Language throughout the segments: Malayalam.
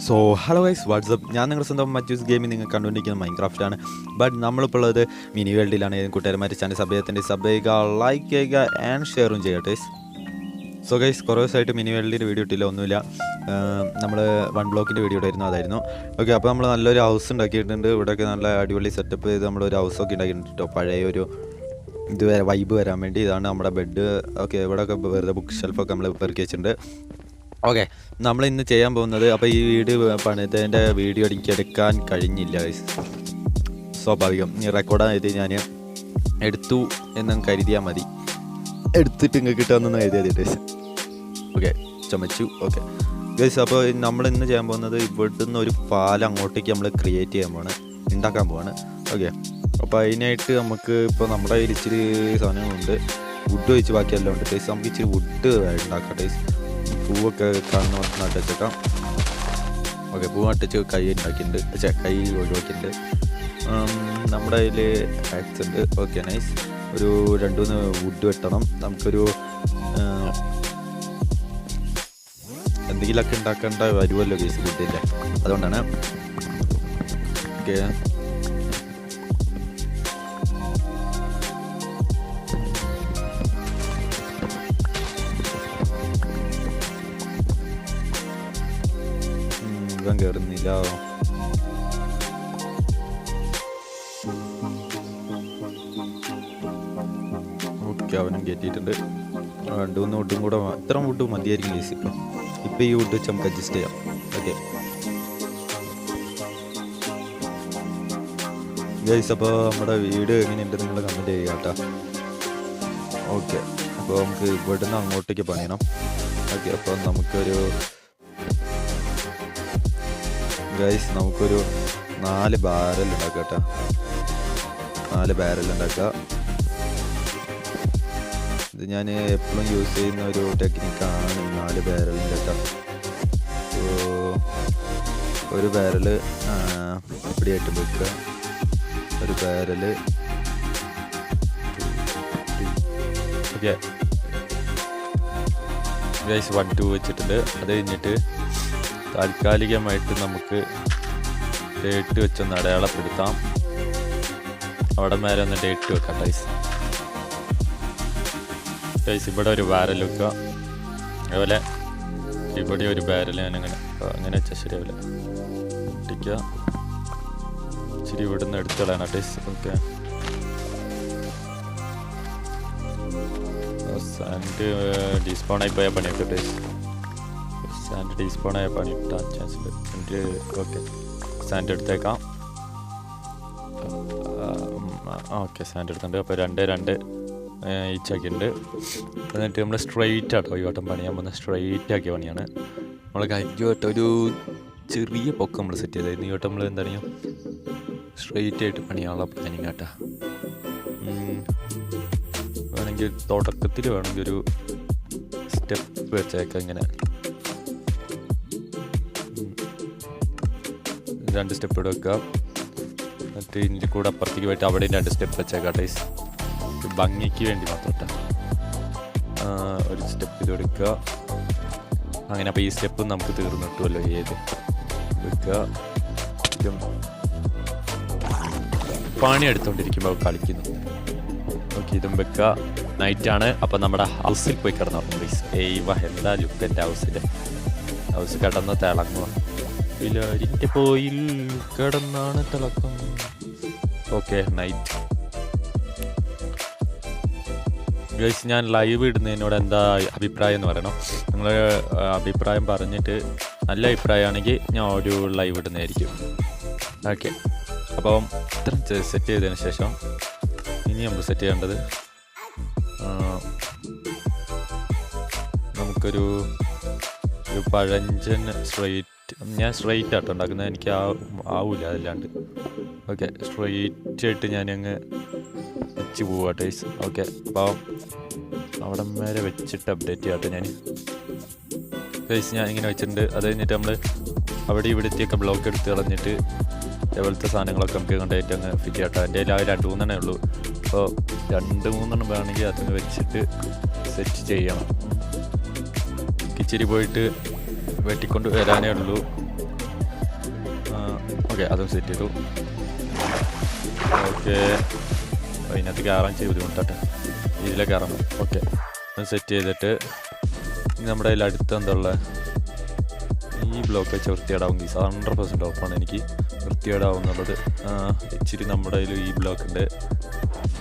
സോ ഹലോ ഗൈസ് വാട്സപ്പ്, ഞാൻ നിങ്ങളുടെ സ്വന്തം മറ്റൂസ് ഗെയിമിൽ നിങ്ങൾ കണ്ടുകൊണ്ടിരിക്കുന്നത് മൈൻക്രാഫ്റ്റാണ്. ബട്ട് നമ്മളിപ്പോൾ ഉള്ളത് മിനി വേൾഡിലാണ്. കൂട്ടുകാരന്മാർ ചാനൽ സബ് ചെയ്യുക, ലൈക്ക് ചെയ്യുക ആൻഡ് ഷെയറും ചെയ്യട്ടെ. സോ ഗൈസ്, കുറേ ദിവസമായിട്ട് മിനി വേൾഡിൻ്റെ വീഡിയോ ഇട്ടില്ല, ഒന്നുമില്ല. നമ്മൾ 1 ബ്ലോക്കിൻ്റെ വീഡിയോ ഇടായിരുന്നു, അതായിരുന്നു. ഓക്കെ, അപ്പോൾ നമ്മൾ നല്ലൊരു ഹൗസ് ഉണ്ടാക്കിയിട്ടുണ്ട്. ഇവിടെയൊക്കെ നല്ല അടിപൊളി സെറ്റപ്പ് ചെയ്ത് നമ്മളൊരു ഹൗസൊക്കെ ഉണ്ടാക്കിയിട്ടുണ്ട് കേട്ടോ. പഴയ ഒരു വൈബ് വരാൻ വേണ്ടി. ഇതാണ് നമ്മുടെ ബെഡ്. ഓക്കെ, ഇവിടെയൊക്കെ വെറുതെ ബുക്ക് ഷെൽഫൊക്കെ നമ്മൾ പെറുക്കി വെച്ചിട്ടുണ്ട്. ഓക്കെ, നമ്മൾ ഇന്ന് ചെയ്യാൻ പോകുന്നത്, അപ്പോൾ ഈ വീട് പണിതതിൻ്റെ വീഡിയോ എനിക്ക് എടുക്കാൻ കഴിഞ്ഞില്ല ഗൈസ്. സ്വാഭാവികം, ഈ റെക്കോർഡായത് ഞാൻ എടുത്തു എന്ന് കരുതിയാൽ മതി. എടുത്തിട്ട് നിങ്ങൾക്ക് കിട്ടാമെന്ന് കരുതിയാൽ ഗൈസ്. ഓക്കെ, ചുമച്ചു. ഓക്കെ ഗൈസ്, അപ്പോൾ നമ്മൾ ഇന്ന് ചെയ്യാൻ പോകുന്നത് ഇവിടുന്ന് ഒരു പാലം അങ്ങോട്ടേക്ക് നമ്മൾ ക്രിയേറ്റ് ചെയ്യാൻ പോവാണ്, ഉണ്ടാക്കാൻ പോവാണ്. ഓക്കെ, അപ്പോൾ അതിനായിട്ട് നമുക്ക് ഇപ്പോൾ നമ്മുടെ കയ്യിൽ ഇച്ചിരി സാധനങ്ങളുണ്ട്. വുഡ് വെച്ച് ബാക്കിയെല്ലാം ഉണ്ട് ഗൈസ്. നമുക്ക് ഇച്ചിരി വുഡ് ഉണ്ടാക്കാം ഗൈസ്. പൂവൊക്കെ കാണുന്ന നട്ടുവെച്ചേക്കാം. ഓക്കെ, പൂ നട്ടിച്ച് കൈ ഉണ്ടാക്കിയിട്ടുണ്ട്, കൈ ഒഴിവാക്കിയിട്ടുണ്ട്. നമ്മുടെ കയ്യിൽ ആക്സ് ഉണ്ട്. Okay, nice. ഒരു 2-3 വുഡ് വെട്ടണം. നമുക്കൊരു എന്തെങ്കിലുമൊക്കെ ഉണ്ടാക്കേണ്ട വരുമല്ലോ കേസ് വുഡിൻ്റെ, അതുകൊണ്ടാണ്. ഓക്കെ, കയറുന്നില്ല. ഓക്കെ, അവനും കയറ്റിയിട്ടുണ്ട്. 2-3 വുഡും കൂടെ, ഇത്ര വുഡ് മതിയായിരിക്കും ഗൈസ്. ഇപ്പം ഈ വുഡ് വെച്ച് നമുക്ക് അഡ്ജസ്റ്റ് ചെയ്യാം. ഓക്കെ ഗൈസ്, അപ്പോൾ നമ്മുടെ വീട് എങ്ങനെയുണ്ട് നിങ്ങൾ കമൻറ്റ് ചെയ്യുക കേട്ടോ. ഓക്കെ, അപ്പോൾ നമുക്ക് ഇവിടുന്ന് അങ്ങോട്ടേക്ക് പണിയണം. ഓക്കെ, അപ്പോൾ നമുക്കൊരു ഗൈസ്, നമുക്കൊരു 4 ബാരൽ ഉണ്ടാക്കാം കേട്ടോ. 4 ബാരൽ ഉണ്ടാക്കുക. ഇത് ഞാൻ എപ്പോഴും യൂസ് ചെയ്യുന്ന ഒരു ടെക്നിക്കാണ്, 4 ബാരലിൻ്റെ കേട്ടോ. ഒരു ബാരൽ ഇവിടെയായിട്ട് വെക്കുക, ഒരു ബാരൽ. ഓക്കെ ഗൈസ്, 1 2 വെച്ചിട്ടുണ്ട്. അത് കഴിഞ്ഞിട്ട് താൽക്കാലികമായിട്ട് നമുക്ക് ഡേറ്റ് വെച്ചൊന്ന് അടയാളപ്പെടുത്താം. അവിടെ മേലെ ഒന്ന് ഡേറ്റ് വെക്കാം ഗൈസ്. ഗൈസ്, ഇവിടെ ഒരു ബാരൽ വെക്കുക. അതുപോലെ ഇവിടെ ഒരു ബാരൽ അങ്ങനെ വെച്ചാൽ ശരിയാവില്ല. ഒട്ടിക്കുക. ഇച്ചിരി ഇവിടുന്ന് എടുത്ത് കളയണം ഗൈസ്. ഓക്കെ, സാൻഡ് ഡിസ്പോണായി പോയാൽ പണിയൊക്കെ ഗൈസ്. സാൻഡ് ഡീസ്പോണായ പണി കിട്ടാൻ ചാൻസ് ഉണ്ട്. ഓക്കെ, സാൻഡ് എടുത്തേക്കാം. ഓക്കെ, സാൻഡ് എടുത്തിട്ടുണ്ട്. അപ്പോൾ 2 ഈച്ചാക്കിയിട്ടുണ്ട്. എന്നിട്ട് നമ്മൾ സ്ട്രെയിറ്റ് ആട്ടോ ഈ വട്ടം പണിയാൻ പോകുന്നത്. സ്ട്രെയിറ്റ് ആക്കിയ പണിയാണ്. നമ്മൾ കഴിഞ്ഞ വട്ടം ഒരു ചെറിയ പൊക്കം നമ്മൾ സെറ്റ് ചെയ്തായിരുന്നു. ഈ വട്ടം നമ്മൾ എന്താ പറയുക, സ്ട്രെയിറ്റ് ആയിട്ട് പണിയാനുള്ള പ്ലാനിങ് ആട്ടാ. വേണമെങ്കിൽ തുടക്കത്തിൽ വേണമെങ്കിൽ ഒരു സ്റ്റെപ്പ് വെച്ചേക്കാം. ഇങ്ങനെ 2 സ്റ്റെപ്പ് ഇവിടെ വെക്കുക. എന്നിട്ട് ഇതിൻ്റെ കൂടെ അപ്പുറത്തേക്ക് പോയിട്ട് അവിടെയും 2 സ്റ്റെപ്പ് വെച്ചേക്കാം ടൈസ്. ഭംഗിക്ക് വേണ്ടി മാത്രം കേട്ടോ. ഒരു സ്റ്റെപ്പ് ഇത് എടുക്കുക. അങ്ങനെ അപ്പോൾ ഈ സ്റ്റെപ്പ് നമുക്ക് തീർന്നു കിട്ടുമല്ലോ. ഏത് വെക്കുക. പണി എടുത്തുകൊണ്ടിരിക്കുമ്പോൾ കളിക്കുന്നു. ഓക്കെ, ഇതും വെക്കുക. നൈറ്റാണ്. അപ്പോൾ നമ്മുടെ ഹൗസിൽ പോയി കിടന്നു പ്ലീസ്. എന്താ ലുക്ക് എൻ്റെ ഹൗസിൻ്റെ. ഹൗസ് കിടന്ന് തിളങ്ങുക. വിലാരിൻ്റെ പോയിൽ കിടന്നാണ് തിളക്കം. Okay, night guys. ഞാൻ ലൈവ് ഇടുന്നതിനോട് എന്താ അഭിപ്രായം എന്ന് പറയണം. നിങ്ങൾ അഭിപ്രായം പറഞ്ഞിട്ട് നല്ല അഭിപ്രായമാണെങ്കിൽ ഞാൻ ഒരു ലൈവ് ഇടുന്നതായിരിക്കും. ഓക്കെ, അപ്പം ഇത്രയും സെറ്റ് ചെയ്തതിന് ശേഷം ഇനി നമ്മൾ സെറ്റ് ചെയ്യേണ്ടത്, നമുക്കൊരു പഴഞ്ചൻ ഞാൻ സ്ട്രെയിറ്റ് ആട്ടോ ഉണ്ടാക്കുന്നത്. എനിക്ക് ആവില്ല അതില്ലാണ്ട്. ഓക്കെ, സ്ട്രെയിറ്റ് ആയിട്ട് ഞാനങ്ങ് വെച്ച് പോവാട്ടെ. ഓക്കെ, അപ്പോൾ അവിടെ വരെ വെച്ചിട്ട് അപ്ഡേറ്റ് ചെയ്യാട്ടെ ഞാൻ ഗൈസ്. ഞാൻ ഇങ്ങനെ വെച്ചിട്ടുണ്ട്. അത് കഴിഞ്ഞിട്ട് നമ്മൾ അവിടെ ഇവിടത്തെയൊക്കെ ബ്ലോക്ക് എടുത്ത് കളഞ്ഞിട്ട് ഇതേപോലത്തെ സാധനങ്ങളൊക്കെ നമുക്ക് കൊണ്ടായിട്ട് അങ്ങ് ഫിറ്റ് ചെയ്യാട്ടോ. എൻ്റെ കയ്യിൽ 2-3 ഉള്ളൂ. അപ്പോൾ 2-3 വേണമെങ്കിൽ അതങ്ങ് വെച്ചിട്ട് സെറ്റ് ചെയ്യണം. കിച്ചിരി പോയിട്ട് വെട്ടിക്കൊണ്ട് വരാനേ ഉള്ളൂ. ഓക്കെ, അതും സെറ്റ് ചെയ്തു. ഓക്കെ, അതിനകത്ത് കയറാൻ ചെയ്ത് ബുദ്ധിമുട്ടാട്ടെ, ഇതിലെ കയറണം. ഓക്കെ, അത് സെറ്റ് ചെയ്തിട്ട് നമ്മുടെ കയ്യിൽ അടുത്ത് എന്താ ഉള്ളത്, ഈ ബ്ലോക്ക് വെച്ച് വൃത്തികേടാവും. 100% ഉറപ്പാണ് എനിക്ക് വൃത്തികേടാവും എന്നുള്ളത്. ഇച്ചിരി നമ്മുടെ കയ്യിൽ ഈ ബ്ലോക്ക് ഉണ്ട്.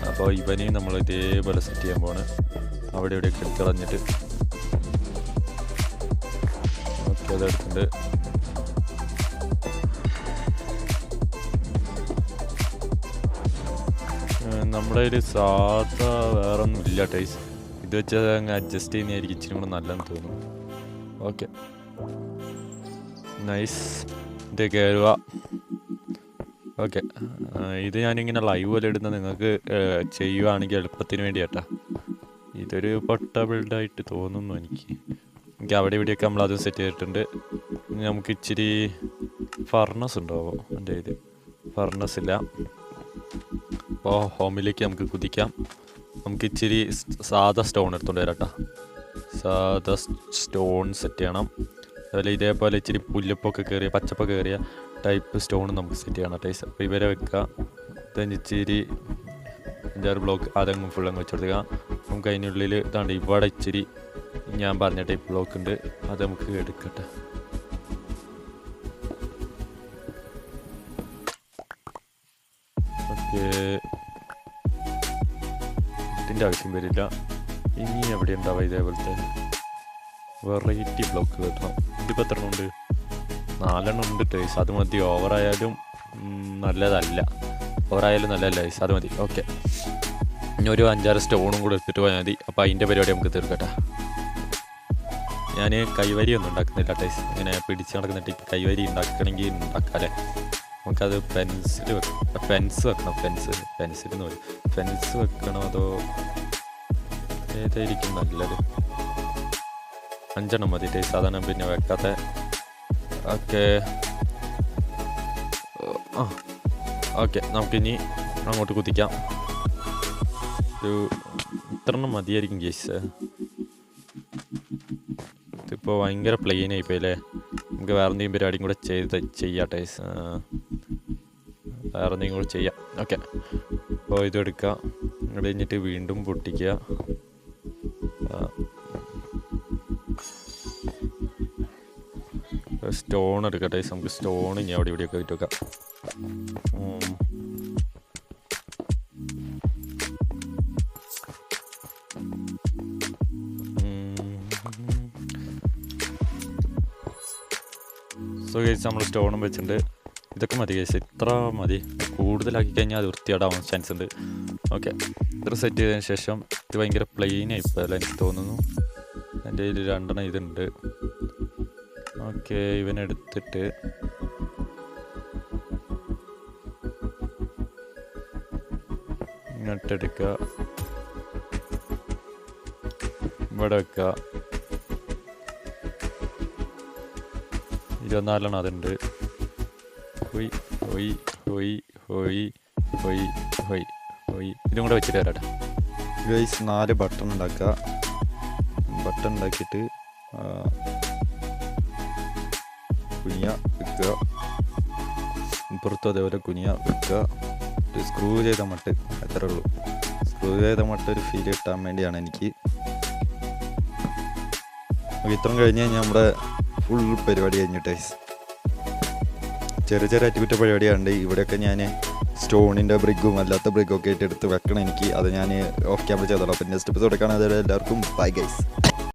അപ്പോൾ ഇവനെയും നമ്മൾ ഇതേപോലെ സെറ്റ് ചെയ്യാൻ പോവാണ്. അവിടെ ഇവിടെയൊക്കെ എടുത്ത് കളഞ്ഞിട്ട് ഓക്കെ, അതെടുത്തിട്ടുണ്ട്. നമ്മുടെ കയ്യിൽ സാധാ വേറെ ഒന്നും ഇല്ല ടൈസ്. ഇത് വെച്ചാൽ അങ്ങ് അഡ്ജസ്റ്റ് ചെയ്യുന്നതായിരിക്കും ഇച്ചിരി കൂടെ നല്ലതെന്ന് തോന്നുന്നു. Okay, nice. ഇത് കയറുക. ഓക്കെ, ഇത് ഞാനിങ്ങനെ ലൈവ് പോലെ ഇടുന്ന നിങ്ങൾക്ക് ചെയ്യുകയാണെങ്കിൽ എളുപ്പത്തിന് വേണ്ടിയാട്ടാ. ഇതൊരു പൊട്ട ബിൽഡായിട്ട് തോന്നുന്നു എനിക്ക് അവിടെ ഇവിടെയൊക്കെ നമ്മളത് സെറ്റ് ചെയ്തിട്ടുണ്ട്. നമുക്ക് ഇച്ചിരി ഫർണസ് ഉണ്ടാവോ എൻ്റെ ഇത്? ഫർണസ് ഇല്ല. അപ്പോൾ ഹോമിലേക്ക് നമുക്ക് കുതിക്കാം. നമുക്ക് ഇച്ചിരി സാധാ സ്റ്റോൺ എടുത്തുകൊണ്ട് വരാം കേട്ടോ. സാധാ സ്റ്റോൺ സെറ്റ് ചെയ്യണം. അതുപോലെ ഇതേപോലെ ഇച്ചിരി പുല്ലപ്പൊക്കെ കയറിയ പച്ചപ്പൊക്കെ കയറിയ ടൈപ്പ് സ്റ്റോൺ നമുക്ക് സെറ്റ് ചെയ്യണം ടൈസ്. അപ്പോൾ ഇവരെ വെക്കുക. then ഇച്ചിരി 5-6 ബ്ലോക്ക് അതങ്ങ് ഫുള്ളങ്ങ് വെച്ചെടുക്കുക. നമുക്ക് അതിനുള്ളിൽ ഇതാണ്ട് ഇവിടെ ഇച്ചിരി ഞാൻ പറഞ്ഞ ടൈപ്പ് ബ്ലോക്ക് ഉണ്ട്, അത് നമുക്ക് എടുക്കട്ടെ. ഓക്കെ, ഇതിൻ്റെ ആവശ്യം വരില്ല. ഇനി എവിടെ ഉണ്ടാവുക ഇതേപോലത്തെ വെറൈറ്റി ബ്ലോക്ക് കിട്ടണം. ഇതിപ്പോൾ എത്ര ഉണ്ട്? 4 ഉണ്ട് ടൈസ്. അത് മതി. ഓവറായാലും നല്ലതല്ല, ഓവറായാലും നല്ലതല്ല ടൈസ്, അത് മതി. ഓക്കെ, ഇനി ഒരു 5-6 സ്റ്റോണും കൂടെ എടുത്തിട്ട് പോയാൽ മതി. അപ്പോൾ അതിൻ്റെ പരിപാടി നമുക്ക് തീർക്കട്ടെ. ഞാൻ കൈവരി ഒന്നും ഉണ്ടാക്കുന്നില്ല ടൈസ്. ഇങ്ങനെ പിടിച്ച് നടക്കുന്ന ടൈപ്പ് കൈവരി ഉണ്ടാക്കണമെങ്കിൽ ഉണ്ടാക്കാമല്ലേ. നമുക്കത് ഫെൻസ് വെക്കണം. പെൻസിലെന്ന് പറയും. ഫെൻസ് വെക്കണോ അതോ ഏതായിരിക്കും നല്ലത്? 5 മതി ടൈസ്, അതാണ് പിന്നെ വെക്കാത്ത. ഓക്കെ ഓക്കെ, നമുക്കിനി അങ്ങോട്ട് കുതിക്കാം. ഒരു 3 മതിയായിരിക്കും കേസ്. ഇതിപ്പോൾ ഭയങ്കര പ്ലെയിൻ ആയിപ്പോയില്ലേ. നമുക്ക് വേറെ എന്തെങ്കിലും പരിപാടിയും കൂടെ ചെയ്യാം ടൈസ്. വേറെ എന്തെങ്കിലും കൂടെ ചെയ്യാം. ഓക്കെ, അപ്പോൾ ഇതെടുക്കുക. അത് കഴിഞ്ഞിട്ട് വീണ്ടും പൊട്ടിക്കുക. സ്റ്റോൺ എടുക്കട്ടെ. നമുക്ക് സ്റ്റോൺ ഇനി അവിടെ ഇവിടെയൊക്കെ ഇട്ട് വെക്കാം. സോ ഗൈസ്, നമ്മൾ സ്റ്റോണും വെച്ചിട്ടുണ്ട്. ഇതൊക്കെ മതി ഗൈസ്, ഇത്ര മതി. കൂടുതലാക്കി കഴിഞ്ഞാൽ അത് വൃത്തികേടാവാൻ ചാൻസ് ഉണ്ട്. ഓക്കെ, ഇത്ര സെറ്റ് ചെയ്തതിന് ശേഷം ഇത് ഭയങ്കര പ്ലെയിൻ ആയിപ്പോയല്ല എനിക്ക് തോന്നുന്നു. എൻ്റെ കയ്യിൽ 2 ഇതുണ്ട്. ഓക്കെ, ഇവനെടുത്തിട്ട് ഇങ്ങോട്ടെടുക്കുക, ഇവിടെ വെക്കുക. 24 അതുണ്ട്. ഹൊയ് ഹൊയ് ഹൊയ് ഹൊയ് ഹൊയ് ഹൊയ് ഹൊയ്. ഇതും കൂടെ വെച്ചിട്ട് വരാട്ടെ ഗൈസ്. 4 ബട്ടൺ ഉണ്ടാക്കുക. ബട്ടൺ ഉണ്ടാക്കിയിട്ട് കുനിയ വെക്കുക. പുറത്തും അതേപോലെ കുനിയ വെക്കുക. ഒരു സ്ക്രൂ ചെയ്ത മട്ട്, അത്രേ ഉള്ളൂ. സ്ക്രൂ ചെയ്ത മട്ട് ഒരു ഫീൽ കിട്ടാൻ വേണ്ടിയാണ് എനിക്ക്. ഇത്രയും കഴിഞ്ഞ് കഴിഞ്ഞാൽ നമ്മുടെ ഫുൾ പരിപാടി കഴിഞ്ഞിട്ട് ചെറിയ ചെറിയ അറ്റകുറ്റ പരിപാടിയുണ്ട്. ഇവിടെയൊക്കെ ഞാൻ സ്റ്റോണിൻ്റെ ബ്രിഗും അല്ലാത്ത ബ്രിഗൊക്കെ ആയിട്ട് എടുത്ത് വെക്കണം എനിക്ക്. അത് ഞാൻ ഓഫ് ക്യാമറ ചെയ്തോളാം. അപ്പോൾ നെക്സ്റ്റ് എപ്പിസോഡ് കാണാൻ എല്ലാവർക്കും ബൈ ഗൈസ്.